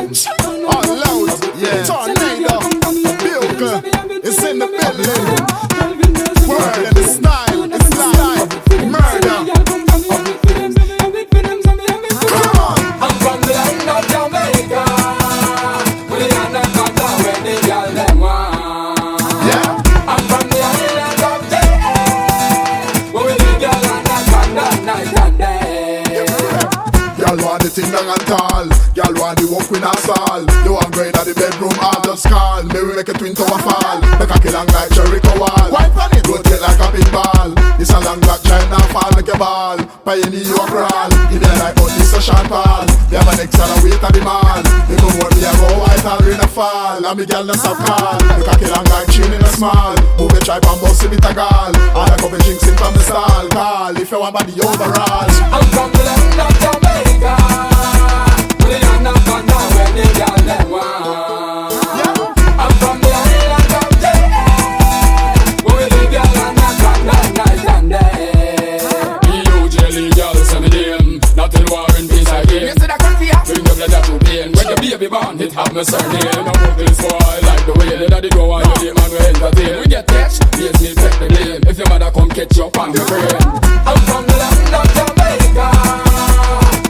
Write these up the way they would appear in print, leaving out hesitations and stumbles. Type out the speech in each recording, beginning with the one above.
bounce. All loud, yeah. Tornado, Bugle, it's in the building. Word and the style, it's live. Murder. Come on. I'm from the land of Jamaica. With the anaconda where the girl them want. Yeah. I'm from the island of J.A. Where the girl anaconda night and day. Y'all want the thing long and tall. Y'all want the walk with us all. You want grade at the bedroom, all just call. Me we make a twin tower fall. Make a kill long like Jericho wall. White on it, rotate like a pinball. This a long black child now fall like a ball. Pioneer you a crawl. Give me a like out this a Sean Paul. They have an extra weight at the mall. They come more me a go white all rain a fall. And me girl no stop call. Make a kill long like chain in a small. Move a tribe and bust it with a gall. All a couple drinks in from the stall. Call if you want body overall. I'm from the land of Jamaica. With the anaconda where the girl them want. I'm from the island of J.A. Where the girl anaconda night and day. You jelly girl send me name. Nothing war in peace again. Bring the blood to pain. When the baby born, it have me surname. No Bugle boy like the way the daddy go and you the man we entertain. We get touched, yes me take the blame. If your mother come catch you up on the brain. I'm from the land of Jamaica.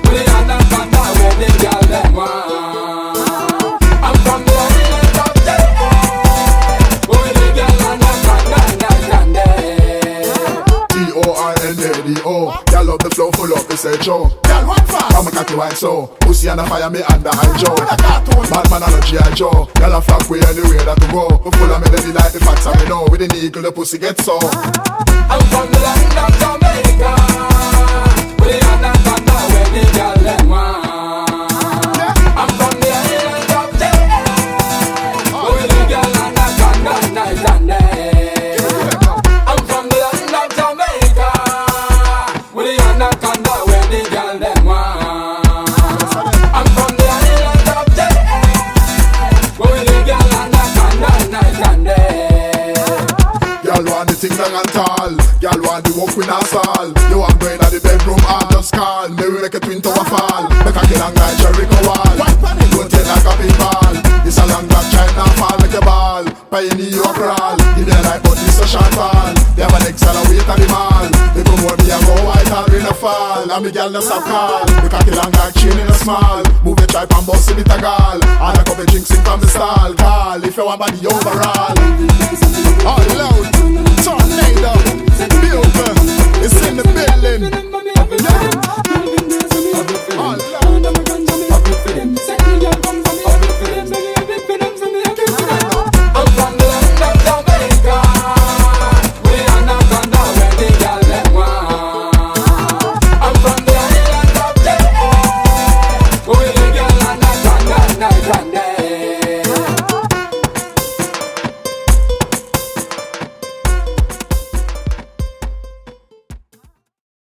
With the anaconda where the girl them want. I'm from the island of J.A. Where the girl anaconda night and day. Tornado. Y'all love the flow full up, it's a show. Y'all want fast, I'm a cocky white so. Pussy and a fire me under high Joe. Bad man and a G.I. Joe. Y'all a flock way anywhere that to go. We full of melody like the facts and we know. With the eagle the pussy gets so. I'm from the land of Jamaica. With the anaconda where the girl them want. I'm from the island of J.A. Where the girl anaconda night and day. I'm from the land of Jamaica. With the anaconda where the girl them want. I'm from the island of J.A. Where the girl anaconda night and day. Y'all want the thing long and tall. Y'all want the walk with us all. You want brain at the bedroom, all just call. Me we make a twin tower fall. Make a kill long like Jericho wall. Rotate like a pinball. This a long black child now fall like a ball. Pioneer you a crawl. Give me a like but this a Sean Paul. They have an extra weight at the mall. They come more me a go white all rain a fall. And me girl no stop call. Make a kill long like chain in a small. Move a tribe and bust it with a gall. All a couple drinks in from the stall. Call if you want body overall. All loud, tornado, Bugle, it's in the building. All loud.